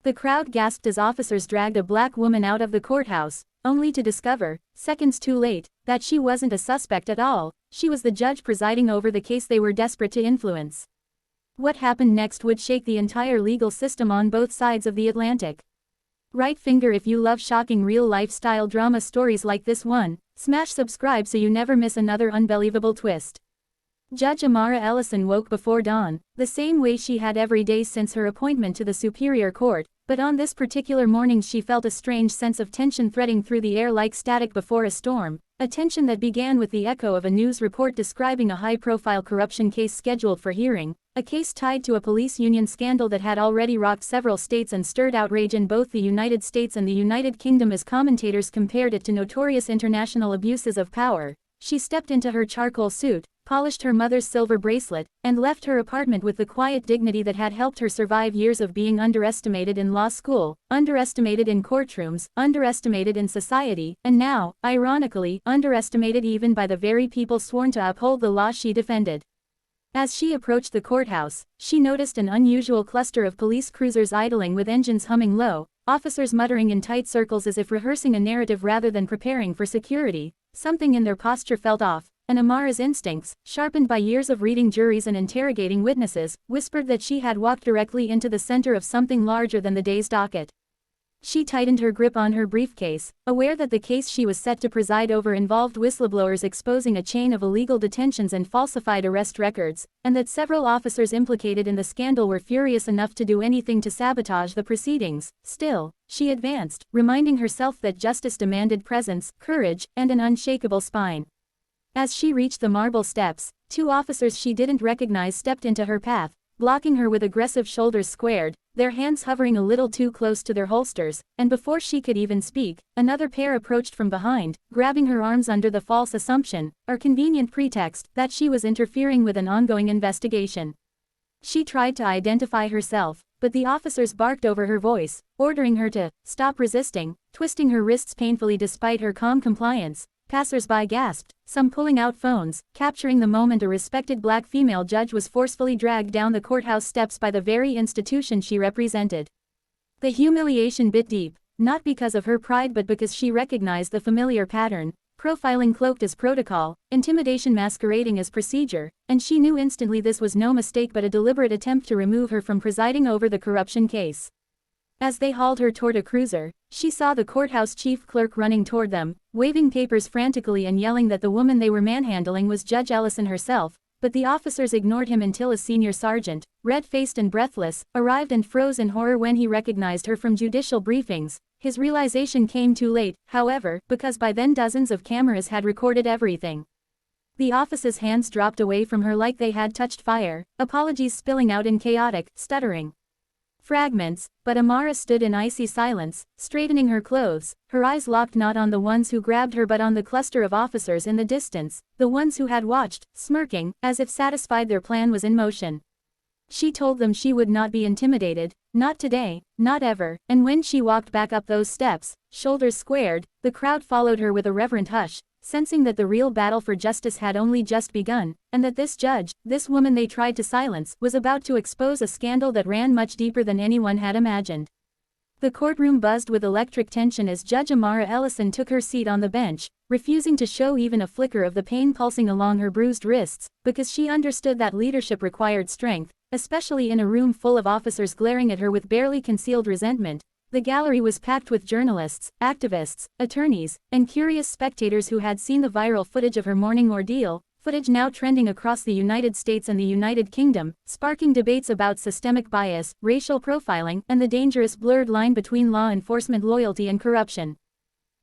The crowd gasped as officers dragged a black woman out of the courthouse, only to discover, seconds too late, that she wasn't a suspect at all. She was the judge presiding over the case they were desperate to influence. What happened next would shake the entire legal system on both sides of the Atlantic. Right finger if you love shocking real-life style drama stories like this one. Smash subscribe so you never miss another unbelievable twist. Judge Amara Ellison woke before dawn, the same way she had every day since her appointment to the Superior Court, but on this particular morning she felt a strange sense of tension threading through the air like static before a storm, a tension that began with the echo of a news report describing a high-profile corruption case scheduled for hearing, a case tied to a police union scandal that had already rocked several states and stirred outrage in both the United States and the United Kingdom as commentators compared it to notorious international abuses of power. She stepped into her charcoal suit, polished her mother's silver bracelet, and left her apartment with the quiet dignity that had helped her survive years of being underestimated in law school, underestimated in courtrooms, underestimated in society, and now, ironically, underestimated even by the very people sworn to uphold the law she defended. As she approached the courthouse, she noticed an unusual cluster of police cruisers idling with engines humming low, officers muttering in tight circles as if rehearsing a narrative rather than preparing for security. Something in their posture felt off, and Amara's instincts, sharpened by years of reading juries and interrogating witnesses, whispered that she had walked directly into the center of something larger than the day's docket. She tightened her grip on her briefcase, aware that the case she was set to preside over involved whistleblowers exposing a chain of illegal detentions and falsified arrest records, and that several officers implicated in the scandal were furious enough to do anything to sabotage the proceedings. Still, she advanced, reminding herself that justice demanded presence, courage, and an unshakable spine. As she reached the marble steps, two officers she didn't recognize stepped into her path, blocking her with aggressive shoulders squared, their hands hovering a little too close to their holsters, and before she could even speak, another pair approached from behind, grabbing her arms under the false assumption, or convenient pretext, that she was interfering with an ongoing investigation. She tried to identify herself, but the officers barked over her voice, ordering her to stop resisting, twisting her wrists painfully despite her calm compliance. Passers-by gasped, some pulling out phones, capturing the moment a respected black female judge was forcefully dragged down the courthouse steps by the very institution she represented. The humiliation bit deep, not because of her pride but because she recognized the familiar pattern, profiling cloaked as protocol, intimidation masquerading as procedure, and she knew instantly this was no mistake but a deliberate attempt to remove her from presiding over the corruption case. As they hauled her toward a cruiser, she saw the courthouse chief clerk running toward them, waving papers frantically and yelling that the woman they were manhandling was Judge Ellison herself, but the officers ignored him until a senior sergeant, red-faced and breathless, arrived and froze in horror when he recognized her from judicial briefings. His realization came too late, however, because by then dozens of cameras had recorded everything. The officer's hands dropped away from her like they had touched fire, apologies spilling out in chaotic, stuttering fragments, but Amara stood in icy silence, straightening her clothes, her eyes locked not on the ones who grabbed her but on the cluster of officers in the distance, the ones who had watched, smirking, as if satisfied their plan was in motion. She told them she would not be intimidated, not today, not ever, and when she walked back up those steps, shoulders squared, the crowd followed her with a reverent hush, sensing that the real battle for justice had only just begun, and that this judge, this woman they tried to silence, was about to expose a scandal that ran much deeper than anyone had imagined. The courtroom buzzed with electric tension as Judge Amara Ellison took her seat on the bench, refusing to show even a flicker of the pain pulsing along her bruised wrists, because she understood that leadership required strength, especially in a room full of officers glaring at her with barely concealed resentment. The gallery was packed with journalists, activists, attorneys, and curious spectators who had seen the viral footage of her morning ordeal, footage now trending across the United States and the United Kingdom, sparking debates about systemic bias, racial profiling, and the dangerous blurred line between law enforcement loyalty and corruption.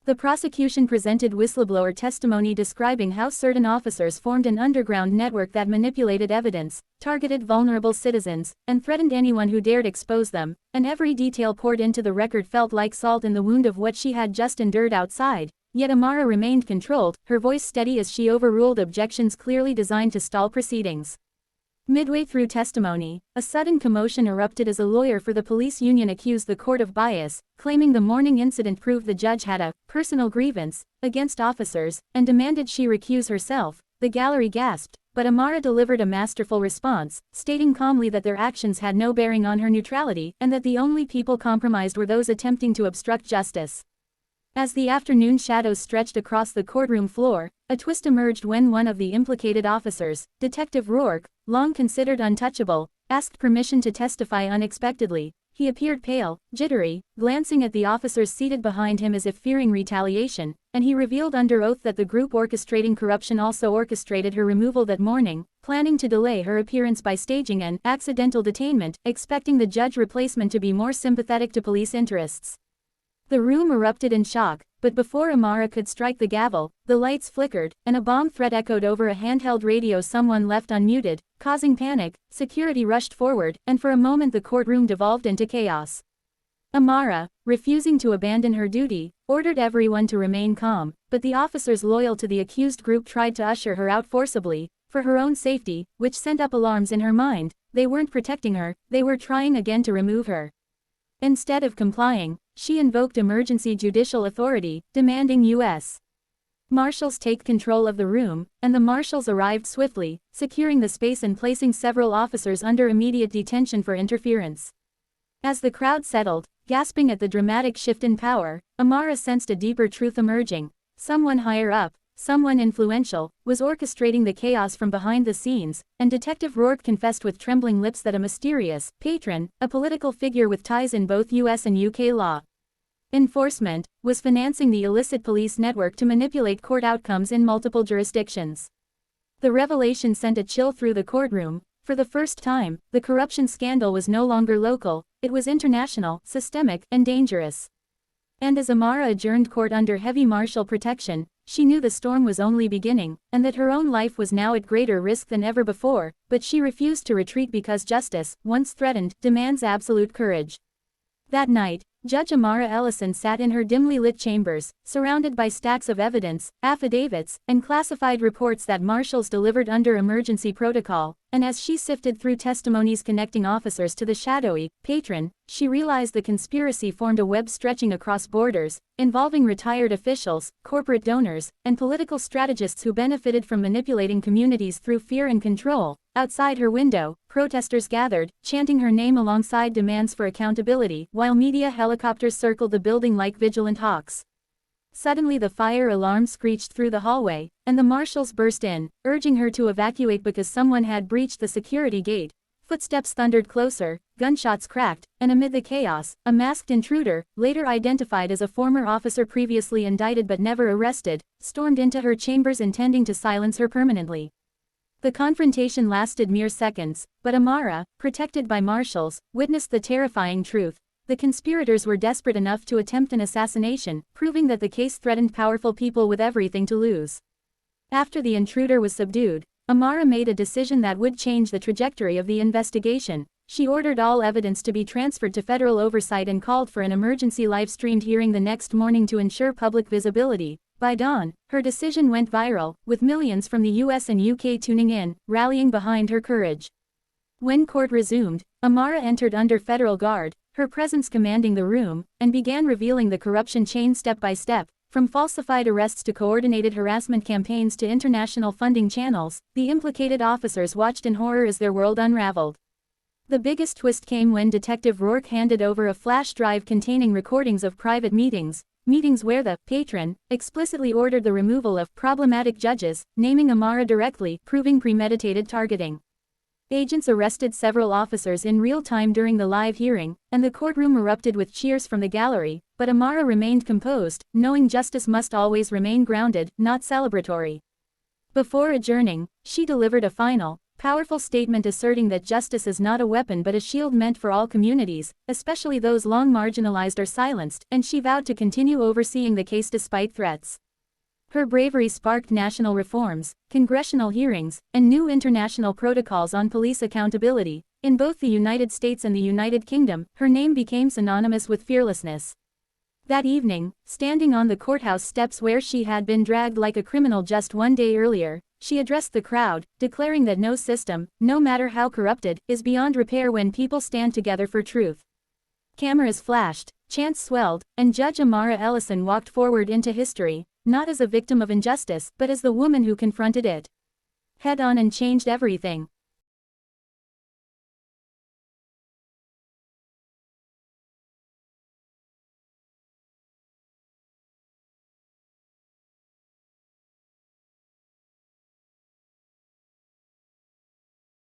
The prosecution presented whistleblower testimony describing how certain officers formed an underground network that manipulated evidence, targeted vulnerable citizens, and threatened anyone who dared expose them, and every detail poured into the record felt like salt in the wound of what she had just endured outside. Yet Amara remained controlled, her voice steady as she overruled objections clearly designed to stall proceedings. Midway through testimony, a sudden commotion erupted as a lawyer for the police union accused the court of bias, claiming the morning incident proved the judge had a personal grievance against officers, and demanded she recuse herself. The gallery gasped, but Amara delivered a masterful response, stating calmly that their actions had no bearing on her neutrality and that the only people compromised were those attempting to obstruct justice. As the afternoon shadows stretched across the courtroom floor, a twist emerged when one of the implicated officers, Detective Rourke, long considered untouchable, asked permission to testify unexpectedly. He appeared pale, jittery, glancing at the officers seated behind him as if fearing retaliation, and he revealed under oath that the group orchestrating corruption also orchestrated her removal that morning, planning to delay her appearance by staging an accidental detainment, expecting the judge replacement to be more sympathetic to police interests. The room erupted in shock, but before Amara could strike the gavel, the lights flickered, and a bomb threat echoed over a handheld radio someone left unmuted, causing panic. Security rushed forward, and for a moment the courtroom devolved into chaos. Amara, refusing to abandon her duty, ordered everyone to remain calm, but the officers loyal to the accused group tried to usher her out forcibly, for her own safety, which sent up alarms in her mind. They weren't protecting her, they were trying again to remove her. Instead of complying, she invoked emergency judicial authority, demanding U.S. Marshals take control of the room, and the marshals arrived swiftly, securing the space and placing several officers under immediate detention for interference. As the crowd settled, gasping at the dramatic shift in power, Amara sensed a deeper truth emerging. Someone higher up, someone influential, was orchestrating the chaos from behind the scenes, and Detective Rourke confessed with trembling lips that a mysterious patron, a political figure with ties in both US and UK law enforcement, was financing the illicit police network to manipulate court outcomes in multiple jurisdictions. The revelation sent a chill through the courtroom. For the first time, the corruption scandal was no longer local, it was international, systemic, and dangerous. And as Amara adjourned court under heavy marshal protection, she knew the storm was only beginning, and that her own life was now at greater risk than ever before, but she refused to retreat because justice, once threatened, demands absolute courage. That night, Judge Amara Ellison sat in her dimly lit chambers, surrounded by stacks of evidence, affidavits, and classified reports that marshals delivered under emergency protocol, and as she sifted through testimonies connecting officers to the shadowy patron, she realized the conspiracy formed a web stretching across borders, involving retired officials, corporate donors, and political strategists who benefited from manipulating communities through fear and control. Outside her window, protesters gathered, chanting her name alongside demands for accountability, while media helicopters circled the building like vigilant hawks. Suddenly the fire alarm screeched through the hallway, and the marshals burst in, urging her to evacuate because someone had breached the security gate. Footsteps thundered closer, gunshots cracked, and amid the chaos, a masked intruder, later identified as a former officer previously indicted but never arrested, stormed into her chambers intending to silence her permanently. The confrontation lasted mere seconds, but Amara, protected by marshals, witnessed the terrifying truth. The conspirators were desperate enough to attempt an assassination, proving that the case threatened powerful people with everything to lose. After the intruder was subdued, Amara made a decision that would change the trajectory of the investigation. She ordered all evidence to be transferred to federal oversight and called for an emergency live-streamed hearing the next morning to ensure public visibility. By dawn, her decision went viral, with millions from the US and UK tuning in, rallying behind her courage. When court resumed, Amara entered under federal guard, her presence commanding the room, and began revealing the corruption chain step by step. From falsified arrests to coordinated harassment campaigns to international funding channels, the implicated officers watched in horror as their world unraveled. The biggest twist came when Detective Rourke handed over a flash drive containing recordings of private meetings where the patron explicitly ordered the removal of problematic judges, naming Amara directly, proving premeditated targeting. Agents arrested several officers in real time during the live hearing, and the courtroom erupted with cheers from the gallery, but Amara remained composed, knowing justice must always remain grounded, not celebratory. Before adjourning, she delivered a final, powerful statement asserting that justice is not a weapon but a shield meant for all communities, especially those long marginalized or silenced, and she vowed to continue overseeing the case despite threats. Her bravery sparked national reforms, congressional hearings, and new international protocols on police accountability. In both the United States and the United Kingdom, her name became synonymous with fearlessness. That evening, standing on the courthouse steps where she had been dragged like a criminal just one day earlier, she addressed the crowd, declaring that no system, no matter how corrupted, is beyond repair when people stand together for truth. Cameras flashed, chants swelled, and Judge Amara Ellison walked forward into history, not as a victim of injustice, but as the woman who confronted it. head on and changed everything.